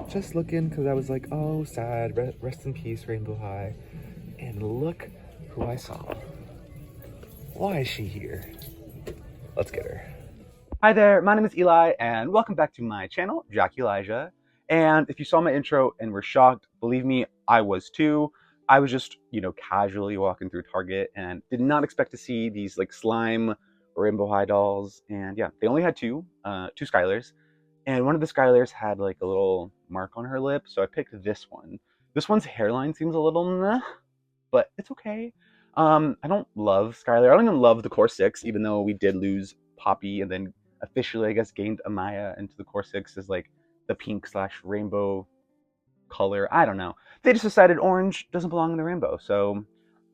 just looking because I was like, oh, sad, rest in peace, Rainbow High. And look who I saw. Why is she here? Let's get her. Hi there, my name is Eli, and welcome back to my channel, Jack Elijah. And if you saw my intro and were shocked, believe me, I was too. I was just, casually walking through Target and did not expect to see these like slime Rainbow High dolls. And yeah, they only had two Skylers. And one of the Skylers had like a little mark on her lip, so I picked this one. This one's hairline seems a little meh, but it's okay. I don't love Skylar. I don't even love the Core 6, even though we did lose Poppy and then officially, I guess, gained Amaya into the Core 6 as like the pink slash rainbow color. I don't know. They just decided orange doesn't belong in the rainbow, so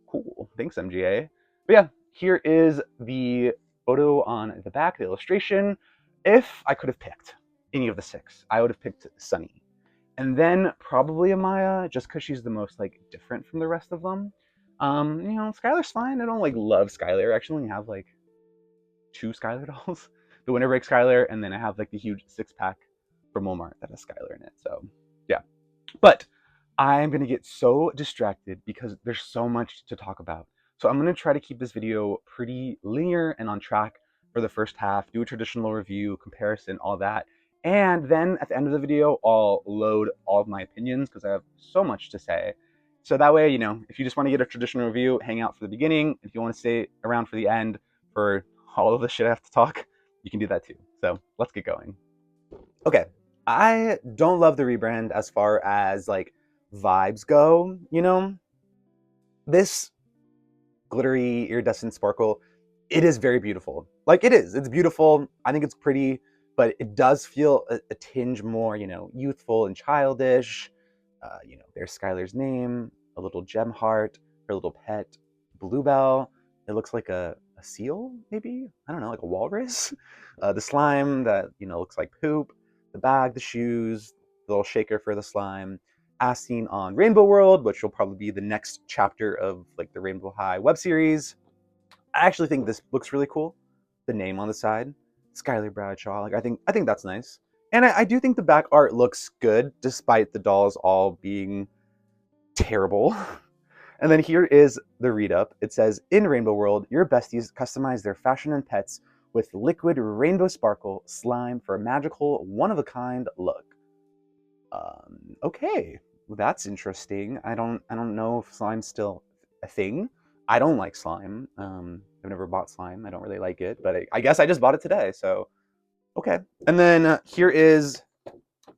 cool. Thanks, MGA. But yeah, here is the photo on the back, the illustration. If I could have picked any of the six, I would have picked Sunny. And then probably Amaya, just because she's the most like different from the rest of them. Skylar's fine. I don't like love Skylar. I actually only have like two Skylar dolls. The Winter Break Skylar, and then I have like the huge 6-pack from Walmart that has Skylar in it. So yeah. But I'm gonna get so distracted because there's so much to talk about. So I'm gonna try to keep this video pretty linear and on track for the first half, do a traditional review, comparison, all that. And then at the end of the video, I'll load all of my opinions because I have so much to say. So that way, if you just want to get a traditional review, hang out for the beginning. If you want to stay around for the end for all of the shit I have to talk, you can do that too. So let's get going. Okay, I don't love the rebrand as far as like vibes go, This glittery iridescent sparkle, it is very beautiful. Like it's beautiful. I think it's pretty, but it does feel a tinge more, youthful and childish. There's Skylar's name, a little gem heart, her little pet, Bluebell. It looks like a seal, maybe? I don't know, like a walrus. The slime that, looks like poop. The bag, the shoes, the little shaker for the slime. As seen on Rainbow World, which will probably be the next chapter of like the Rainbow High web series. I actually think this looks really cool. The name on the side, Skyler Bradshaw. Like I think that's nice. And I do think the back art looks good, despite the dolls all being terrible. And then here is the read-up. It says, in Rainbow World, your besties customize their fashion and pets with liquid rainbow sparkle slime for a magical, one-of-a-kind look. Okay, well, that's interesting. I don't know if slime's still a thing. I don't like slime. I've never bought slime. I don't really like it, but I guess I just bought it today, so okay. And then here is,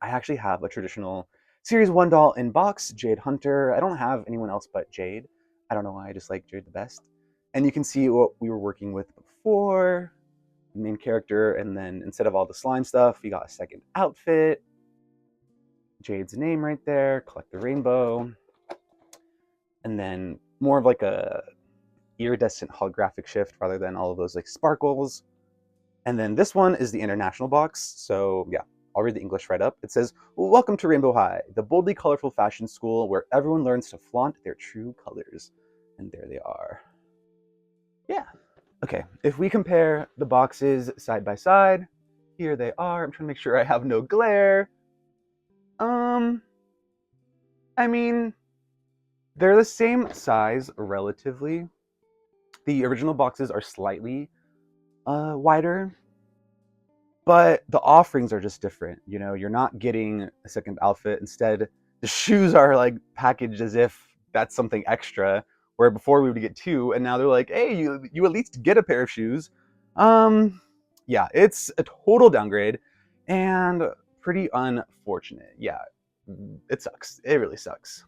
I actually have a traditional Series 1 doll in box, Jade Hunter. I don't have anyone else but Jade. I don't know why, I just like Jade the best. And you can see what we were working with before, the main character, and then instead of all the slime stuff, we got a second outfit. Jade's name right there, collect the rainbow. And then more of like a iridescent holographic shift rather than all of those like sparkles. And then this one is the international box. So yeah, I'll read the English right up. It says, welcome to Rainbow High, the boldly colorful fashion school where everyone learns to flaunt their true colors. And there they are. Yeah. Okay, if we compare the boxes side by side, here they are. I'm trying to make sure I have no glare. I mean, they're the same size relatively. The original boxes are slightly wider, but the offerings are just different. You're not getting a second outfit. Instead, the shoes are like packaged as if that's something extra, where before we would get two, and now they're like, hey, you at least get a pair of shoes. Yeah, it's a total downgrade and pretty unfortunate. Yeah, it sucks. It really sucks.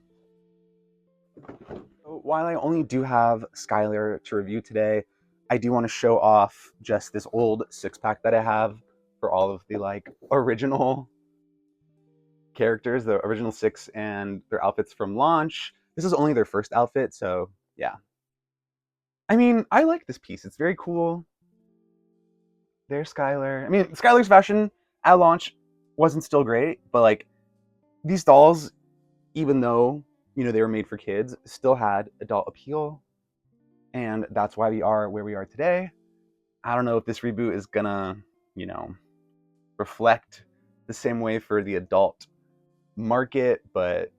While I only do have Skyler to review today, I do want to show off just this old 6-pack that I have for all of the like original characters, the original 6 and their outfits from launch. This is only their first outfit, so yeah. I mean, I like this piece. It's very cool. There's Skyler. I mean, Skyler's fashion at launch wasn't still great, but like these dolls, even though they were made for kids, still had adult appeal, and that's why we are where we are today. I don't know if this reboot is gonna, reflect the same way for the adult mark it, but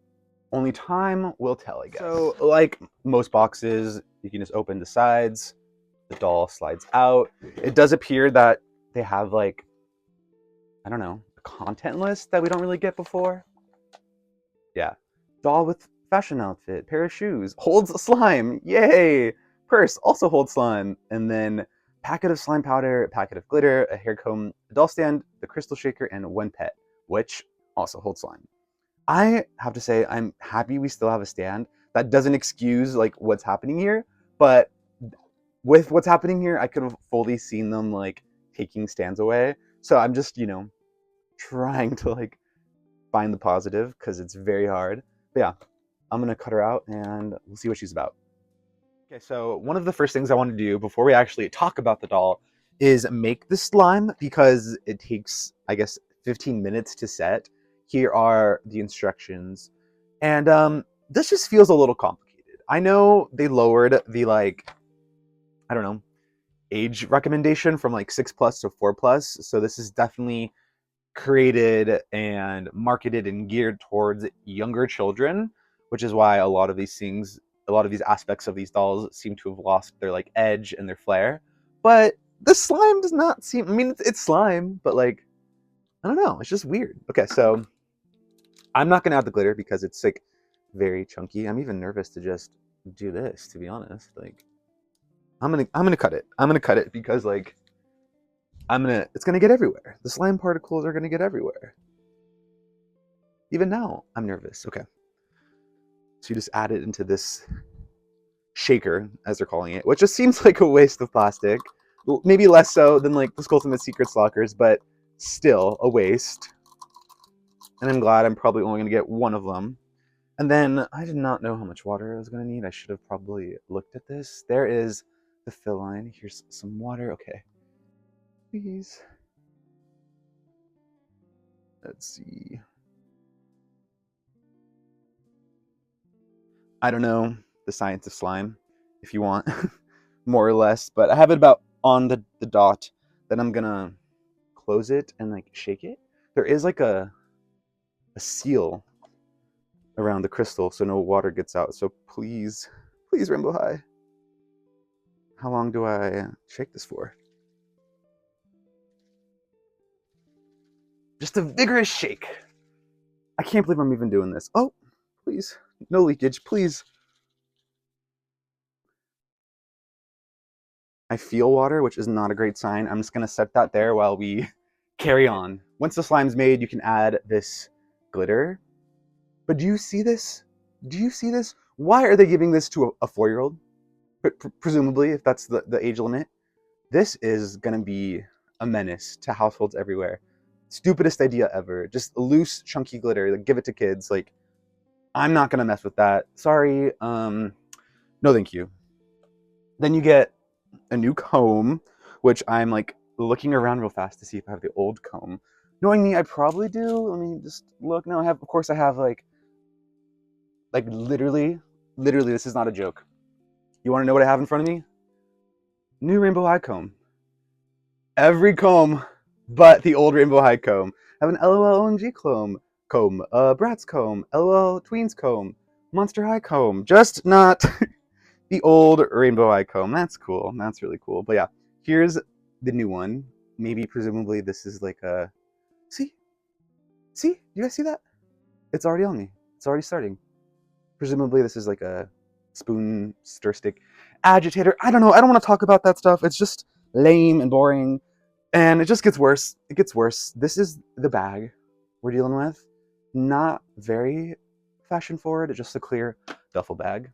only time will tell, I guess. So like most boxes, you can just open the sides, the doll slides out. It does appear that they have like, I don't know, a content list that we don't really get before. Yeah. Doll with fashion outfit, pair of shoes, holds slime, yay! Purse also holds slime. And then packet of slime powder, a packet of glitter, a hair comb, a doll stand, the crystal shaker, and one pet, which also holds slime. I have to say, I'm happy we still have a stand. That doesn't excuse like what's happening here, but with what's happening here, I could have fully seen them like taking stands away. So I'm just, you know, trying to like find the positive because it's very hard. But yeah, I'm gonna cut her out and we'll see what she's about. Okay, so one of the first things I want to do before we actually talk about the doll is make the slime because it takes, I guess, 15 minutes to set. Here are the instructions. And this just feels a little complicated. I know they lowered the like, I don't know, age recommendation from like 6+ to 4+. So this is definitely created and marketed and geared towards younger children, which is why a lot of these things, a lot of these aspects of these dolls seem to have lost their like edge and their flair. But the slime does not seem, I mean, it's slime, but like, I don't know, it's just weird. Okay, so I'm not gonna add the glitter because it's like very chunky. I'm even nervous to just do this, to be honest. Like, I'm gonna cut it. I'm gonna cut it because like it's gonna get everywhere. The slime particles are gonna get everywhere. Even now, I'm nervous. Okay. So you just add it into this shaker, as they're calling it, which just seems like a waste of plastic. Maybe less so than like the Ultimate Secrets lockers, but still a waste. And I'm glad I'm probably only gonna get one of them. And then I did not know how much water I was gonna need. I should have probably looked at this. There is the fill line. Here's some water. Okay. Please. Let's see. I don't know the science of slime, if you want, more or less, but I have it about on the dot. Then I'm gonna close it and like shake it. There is like a seal around the crystal so no water gets out. So please, please, Rainbow High. How long do I shake this for? Just a vigorous shake. I can't believe I'm even doing this. Oh, please, no leakage, please. I feel water, which is not a great sign. I'm just gonna set that there while we carry on. Once the slime's made, you can add this glitter. But do you see this? Do you see this? Why are they giving this to a 4-year-old? Presumably, if that's the age limit. This is gonna be a menace to households everywhere. Stupidest idea ever. Just loose, chunky glitter. Like, give it to kids. Like, I'm not gonna mess with that. Sorry. No, thank you. Then you get a new comb, which I'm like looking around real fast to see if I have the old comb. Knowing me, I probably do. Let me just look. No, I have. Of course, I have like literally. This is not a joke. You want to know what I have in front of me? New Rainbow High comb. Every comb but the old Rainbow High comb. I have an LOL OMG comb, Bratz comb, LOL Tweens comb, Monster High comb. Just not the old Rainbow High comb. That's cool. That's really cool. But yeah, here's the new one. Maybe, presumably, this is like a... See? See? You guys see that? It's already on me. It's already starting. Presumably, this is like a spoon stir stick agitator. I don't know. I don't want to talk about that stuff. It's just lame and boring. And it just gets worse. It gets worse. This is the bag we're dealing with. Not very fashion forward. It's just a clear duffel bag.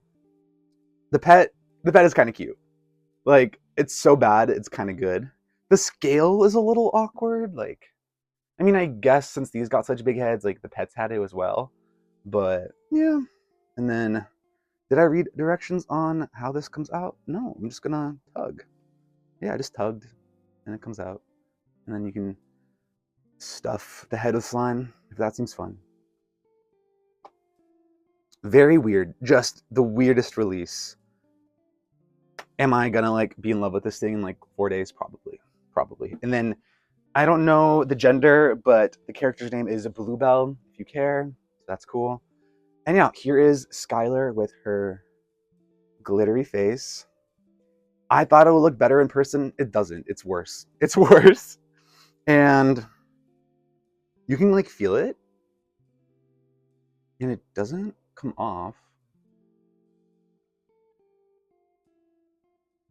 The pet is kind of cute. Like, it's so bad, it's kind of good. The scale is a little awkward. Like, I mean, I guess since these got such big heads, like the pets had it as well. But yeah. And then, did I read directions on how this comes out? No, I'm just gonna tug. Yeah, I just tugged and it comes out. And then you can stuff the head with slime if that seems fun. Very weird. Just the weirdest release. Am I gonna like be in love with this thing in like 4 days? Probably. And then I don't know the gender, but the character's name is Bluebell, if you care. that's cool. And yeah, here is Skylar with her glittery face. I thought it would look better in person. It doesn't. It's worse. It's worse. And you can like feel it. And it doesn't come off.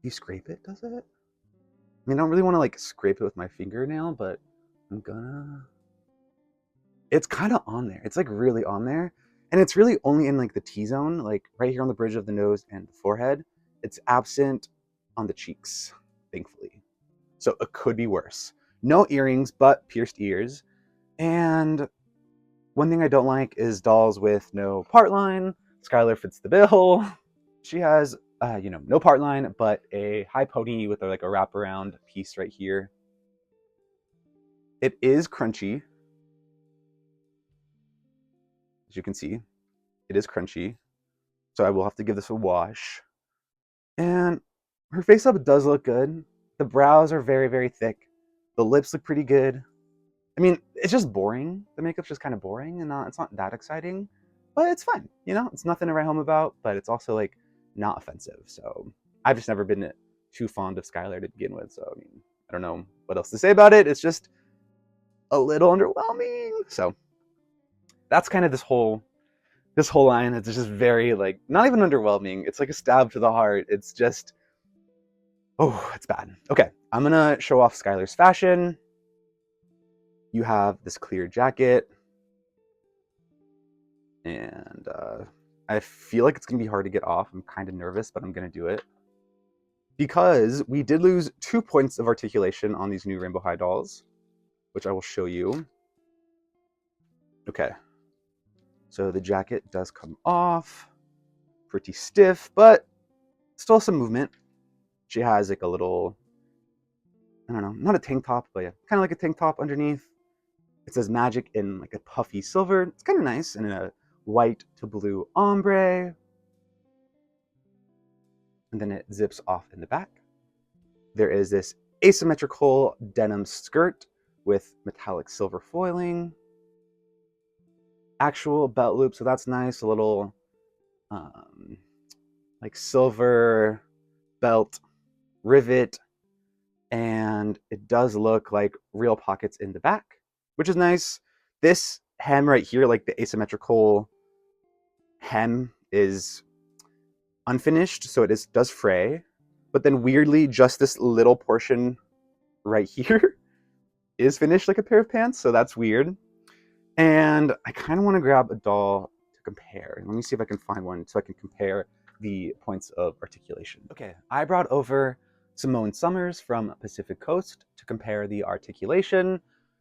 You scrape it, does it? I mean, I don't really want to like scrape it with my fingernail, but I'm gonna. It's kind of on there. It's like really on there. And it's really only in like the T-zone, like right here on the bridge of the nose and the forehead. It's absent on the cheeks, thankfully. So it could be worse. No earrings, but pierced ears. And one thing I don't like is dolls with no part line. Skylar fits the bill. She has, no part line, but a high pony with like a wraparound piece right here. It is crunchy. As you can see, it is crunchy. So I will have to give this a wash. And her face up does look good. The brows are very, very thick. The lips look pretty good. I mean, it's just boring. The makeup's just kind of boring and it's not that exciting, but it's fun. It's nothing to write home about, but it's also like not offensive. So I've just never been too fond of Skylar to begin with. So, I mean, I don't know what else to say about it. It's just a little underwhelming. So that's kind of this whole line. It's just very like, not even underwhelming. It's like a stab to the heart. It's just, oh, it's bad. Okay, I'm gonna show off Skylar's fashion. You have this clear jacket. And I feel like it's gonna be hard to get off. I'm kind of nervous, but I'm gonna do it. Because we did lose 2 points of articulation on these new Rainbow High dolls, which I will show you. Okay. So the jacket does come off. Pretty stiff, but still some movement. She has like a little, I don't know, not a tank top, but yeah, kind of like a tank top underneath. It says magic in like a puffy silver. It's kind of nice, and in a white to blue ombre. And then it zips off in the back. There is this asymmetrical denim skirt with metallic silver foiling. Actual belt loop, so that's nice. A little like silver belt rivet. And it does look like real pockets in the back, which is nice. This hem right here, like the asymmetrical hem, is unfinished, so it does fray. But then weirdly, just this little portion right here is finished like a pair of pants, so that's weird. And I kind of want to grab a doll to compare. Let me see if I can find one so I can compare the points of articulation. Okay, I brought over Simone Summers from Pacific Coast to compare the articulation.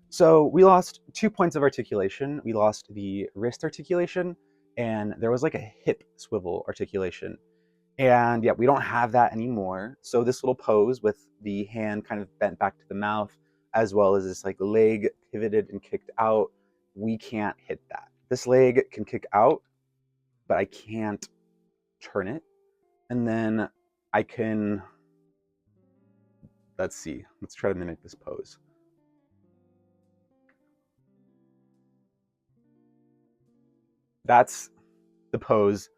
So we lost 2 points of articulation. We lost the wrist articulation, and there was like a hip swivel articulation. And yeah, we don't have that anymore. So this little pose with the hand kind of bent back to the mouth, as well as this like leg pivoted and kicked out, we can't hit that. This leg can kick out, but I can't turn it. And then I can, let's see, let's try to mimic this pose. That's the pose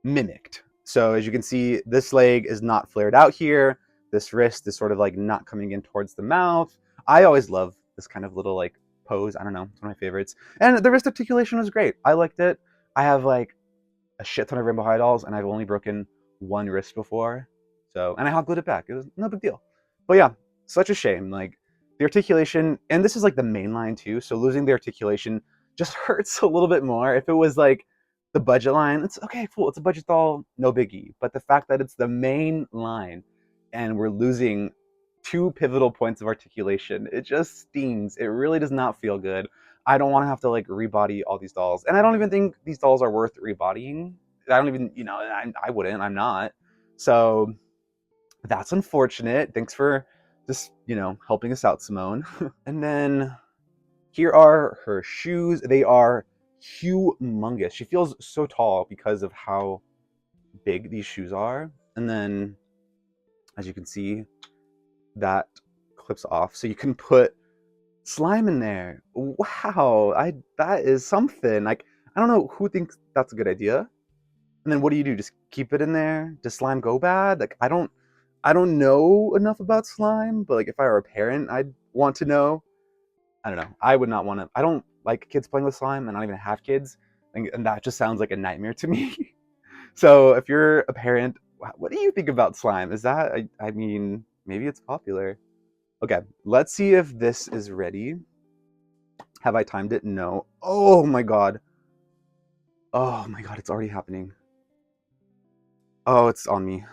mimicked. So as you can see, this leg is not flared out here. This wrist is sort of like not coming in towards the mouth. I always love this kind of little like pose. I don't know, it's one of my favorites. And the wrist articulation was great. I liked it. I have like a shit ton of Rainbow High dolls, and I've only broken one wrist before. So, and I hot glued it back. It was no big deal. But yeah, such a shame. Like the articulation, and this is like the main line too. So losing the articulation just hurts a little bit more. If it was like the budget line, it's okay, cool. It's a budget doll, no biggie. But the fact that it's the main line and we're losing 2 pivotal points of articulation, it just stings. It really does not feel good. I don't want to have to like rebody all these dolls. And I don't even think these dolls are worth rebodying. I don't even, I wouldn't, I'm not. So that's unfortunate. Thanks for just, helping us out, Simone. And then here are her shoes. They are humongous. She feels so tall because of how big these shoes are. And then, as you can see, that clips off. So you can put slime in there. Wow, that is something. Like, I don't know who thinks that's a good idea. And then what do? Just keep it in there? Does slime go bad? Like, I don't know enough about slime, but like if I were a parent, I'd want to know. I don't know. I would not want to. I don't like kids playing with slime, and I don't even have kids, and that just sounds like a nightmare to me. So if you're a parent, what do you think about slime? Is that, I mean, maybe it's popular. Okay, let's see if this is ready. Have I timed it? No. Oh my god. Oh my god, it's already happening. Oh, it's on me.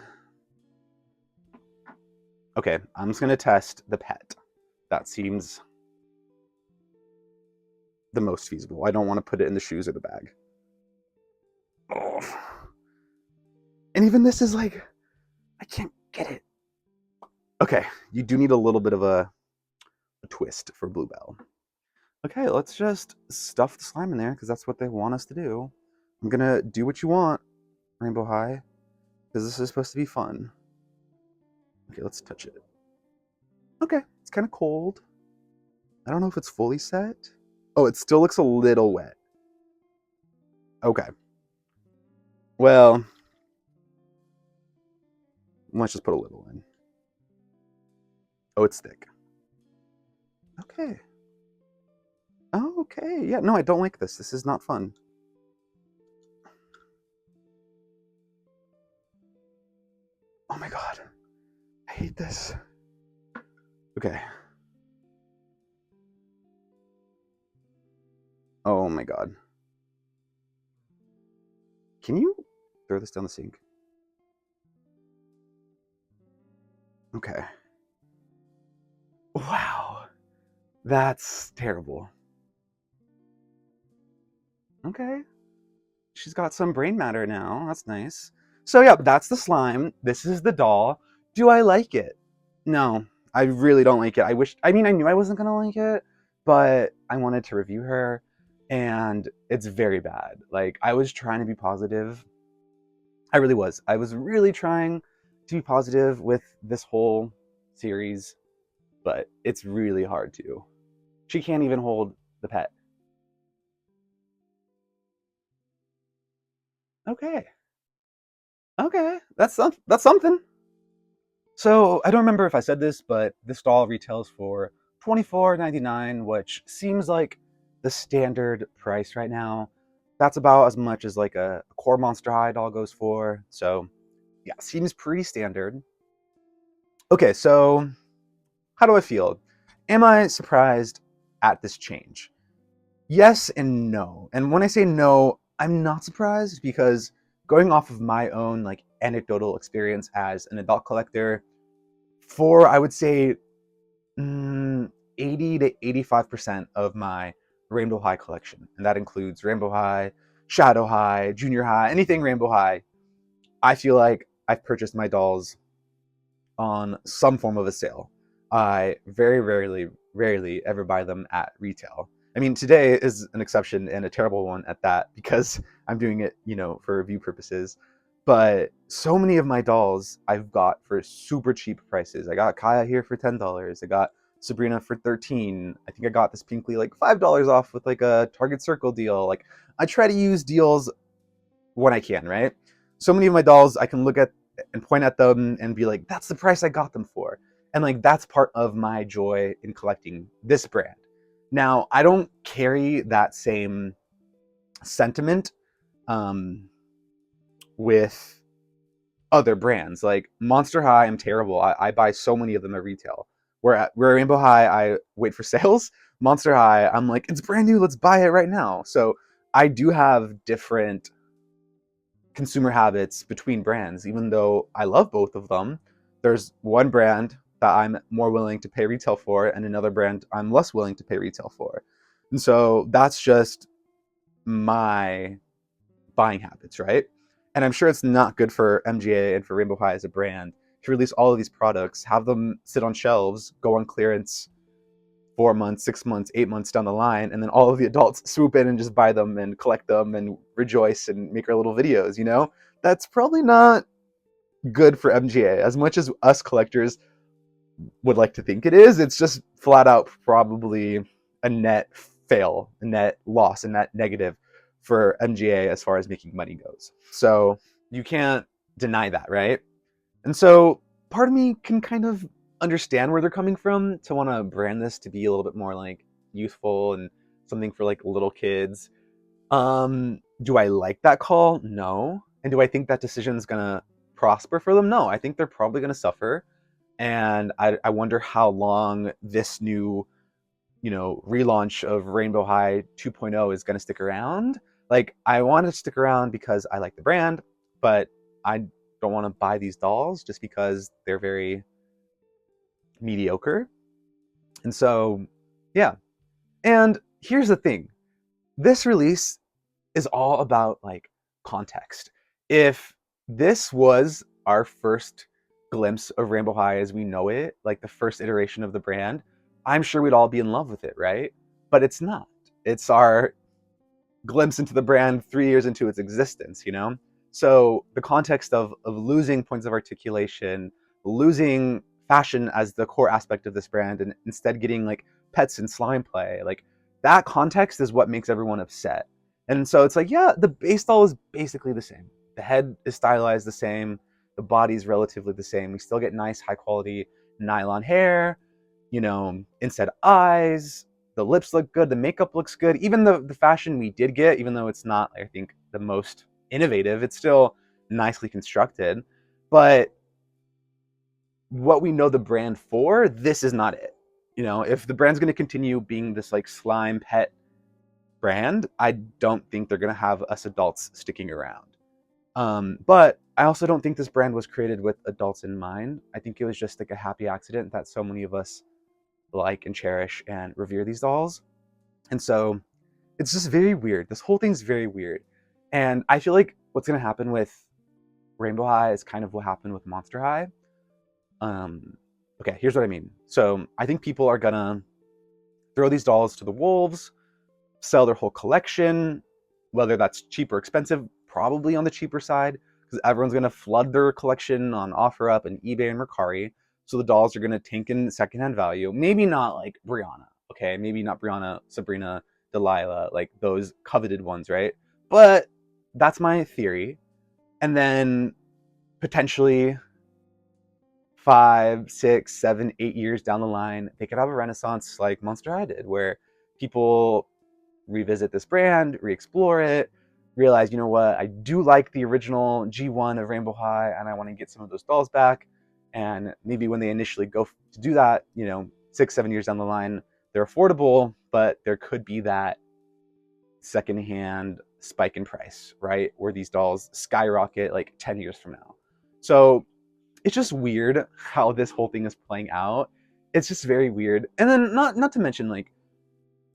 Okay, I'm just gonna test the pet. That seems the most feasible. I don't want to put it in the shoes or the bag. Oh. And even this is like, I can't get it. Okay, you do need a little bit of a twist for Bluebell. Okay, let's just stuff the slime in there because that's what they want us to do. I'm gonna do what you want, Rainbow High, because this is supposed to be fun. Okay, let's touch it. Okay, it's kind of cold. I don't know if it's fully set. Oh, it still looks a little wet. Okay. Well, let's just put a little in. Oh, it's thick. Okay. Oh, okay. Yeah, no, I don't like this. This is not fun. Oh my god. I hate this. Okay. Oh my god. Can you throw this down the sink? Okay. Wow. That's terrible. Okay. She's got some brain matter now. That's nice. So yeah, that's the slime. This is the doll. Do I like it? No, I really don't like it. I knew I wasn't gonna like it, but I wanted to review her, and it's very bad. Like, I was trying to be positive. I really was. I was really trying to be positive with this whole series, but it's really hard to. She can't even hold the pet. Okay. Okay. That's something. So I don't remember if I said this, but this doll retails for $24.99, which seems like the standard price right now. That's about as much as like a core Monster High doll goes for. So yeah, seems pretty standard. Okay, so how do I feel? Am I surprised at this change? Yes and no. And when I say no, I'm not surprised because going off of my own like anecdotal experience as an adult collector, for I would say 80 to 85% of my Rainbow High collection, and that includes Rainbow High, Shadow High, Junior High, anything Rainbow High, I feel like I've purchased my dolls on some form of a sale. I very rarely ever buy them at retail. I mean, today is an exception and a terrible one at that because I'm doing it, for review purposes. But so many of my dolls I've got for super cheap prices. I got Kaya here for $10. I got Sabrina for $13. I think I got this Pinkley like $5 off with like a Target Circle deal. Like, I try to use deals when I can, right? So many of my dolls I can look at and point at them and be like, that's the price I got them for. And like, that's part of my joy in collecting this brand. Now, I don't carry that same sentiment with other brands. Like Monster High, I'm terrible. I buy so many of them at retail. Where Rainbow High, I wait for sales. Monster High, I'm like, it's brand new, let's buy it right now. So I do have different consumer habits between brands, even though I love both of them. There's one brand that I'm more willing to pay retail for and another brand I'm less willing to pay retail for. And so that's just my buying habits, right? And I'm sure it's not good for MGA and for Rainbow High as a brand to release all of these products, have them sit on shelves, go on clearance 4 months, 6 months, 8 months down the line, and then all of the adults swoop in and just buy them and collect them and rejoice and make our little videos. That's probably not good for MGA. As much as us collectors would like to think it is, it's just flat out probably a net fail, a net loss, a net negative for MGA as far as making money goes. So you can't deny that, right? And so part of me can kind of understand where they're coming from to want to brand this to be a little bit more like youthful and something for like little kids. Do I like that call? No. And do I think that decision is gonna prosper for them? No. I think they're probably gonna suffer. And I wonder how long this new, relaunch of Rainbow High 2.0 is gonna stick around. Like, I want to stick around because I like the brand, but I don't want to buy these dolls just because they're very mediocre. And so, yeah. And here's the thing. This release is all about like context. If this was our first glimpse of Rainbow High as we know it, like the first iteration of the brand, I'm sure we'd all be in love with it, right? But it's not. It's our glimpse into the brand 3 years into its existence, So the context of losing points of articulation, losing fashion as the core aspect of this brand, and instead getting like pets and slime play, like that context is what makes everyone upset. And so it's like, yeah, the base doll is basically the same. The head is stylized the same. The body's relatively the same. We still get nice, high quality nylon hair, instead eyes. The lips look good. The makeup looks good. Even the fashion we did get, even though it's not, I think, the most innovative, it's still nicely constructed. But what we know the brand for, this is not it. If the brand's going to continue being this like slime pet brand, I don't think they're going to have us adults sticking around. But I also don't think this brand was created with adults in mind. I think it was just like a happy accident that so many of us like and cherish and revere these dolls. And so it's just very weird. This whole thing's very weird. And I feel like what's going to happen with Rainbow High is kind of what happened with Monster High. Okay, here's what I mean. So I think people are going to throw these dolls to the wolves, sell their whole collection, whether that's cheap or expensive, probably on the cheaper side, because everyone's going to flood their collection on OfferUp and eBay and Mercari. So the dolls are going to tank in secondhand value. Maybe not like Brianna, okay? Maybe not Brianna, Sabrina, Delilah, like those coveted ones, right? But that's my theory. And then potentially 5, 6, 7, 8 years down the line, they could have a renaissance like Monster High did, where people revisit this brand, re-explore it, realize, you know what, I do like the original G1 of Rainbow High, and I want to get some of those dolls back. And maybe when they initially go to do that, 6, 7 years down the line, they're affordable, but there could be that secondhand spike in price, right? Where these dolls skyrocket like 10 years from now. So it's just weird how this whole thing is playing out. It's just very weird. And then not to mention, like,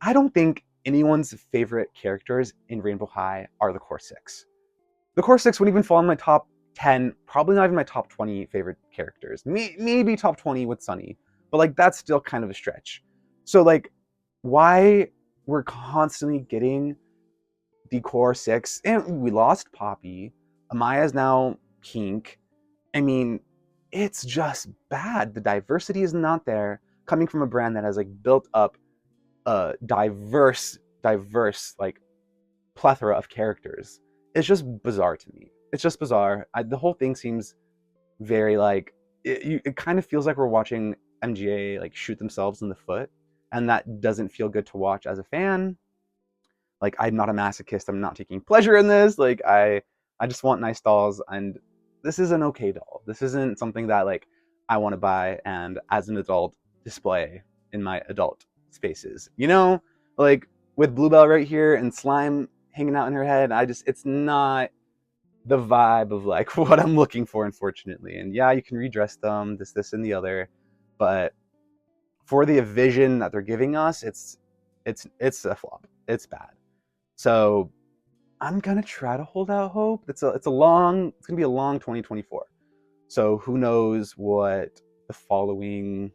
I don't think anyone's favorite characters in Rainbow High are the core 6. The core 6 wouldn't even fall in my top 10, probably not even my top 20 favorite characters. Maybe top 20 with Sunny, but like that's still kind of a stretch. So like, why we're constantly getting the core 6, and we lost Poppy. Amaya's now pink. I mean, it's just bad. The diversity is not there, coming from a brand that has like built up a diverse like plethora of characters. It's just bizarre to me. It's just bizarre. The whole thing seems very like it kind of feels like we're watching MGA like shoot themselves in the foot, and that doesn't feel good to watch as a fan. Like, I'm not a masochist. I'm not taking pleasure in this. Like, I just want nice dolls, and this is an okay doll. This isn't something that like I want to buy and as an adult display in my adult spaces. Like with Bluebell right here and slime hanging out in her head, it's not the vibe of like what I'm looking for, unfortunately. And yeah, you can redress them, this, and the other, but for the vision that they're giving us, it's a flop. It's bad. So I'm gonna try to hold out hope. It's gonna be a long 2024. So who knows what the following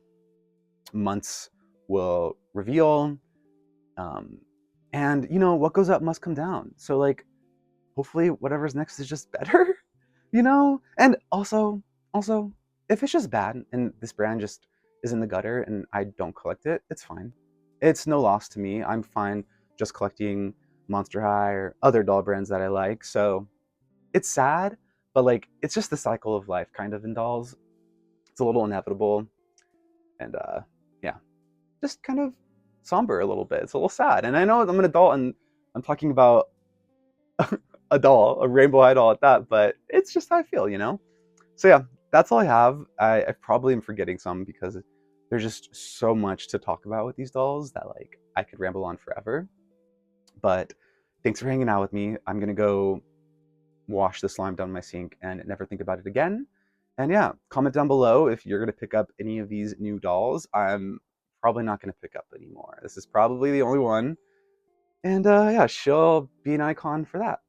months will reveal. And what goes up must come down. So like, hopefully whatever's next is just better, And also, if it's just bad and this brand just is in the gutter and I don't collect it, it's fine. It's no loss to me. I'm fine just collecting Monster High or other doll brands that I like. So it's sad, but like it's just the cycle of life kind of in dolls. It's a little inevitable, and yeah, just kind of somber a little bit. It's a little sad. And I know I'm an adult and I'm talking about a doll, a rainbow high doll at that, but it's just how I feel, you know? So yeah, that's all I have. I probably am forgetting some because there's just so much to talk about with these dolls that like I could ramble on forever. But thanks for hanging out with me. I'm gonna go wash the slime down my sink and never think about it again. And yeah, comment down below if you're gonna pick up any of these new dolls. I'm probably not gonna pick up anymore. This is probably the only one. And yeah, she'll be an icon for that.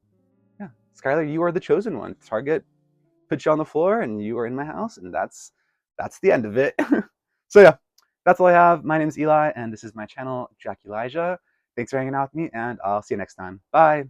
Yeah, Skylar, you are the chosen one. Target put you on the floor and you are in my house, and that's the end of it. So yeah, that's all I have. My name is Eli, and this is my channel, Jack Elijah. Thanks for hanging out with me, and I'll see you next time. Bye.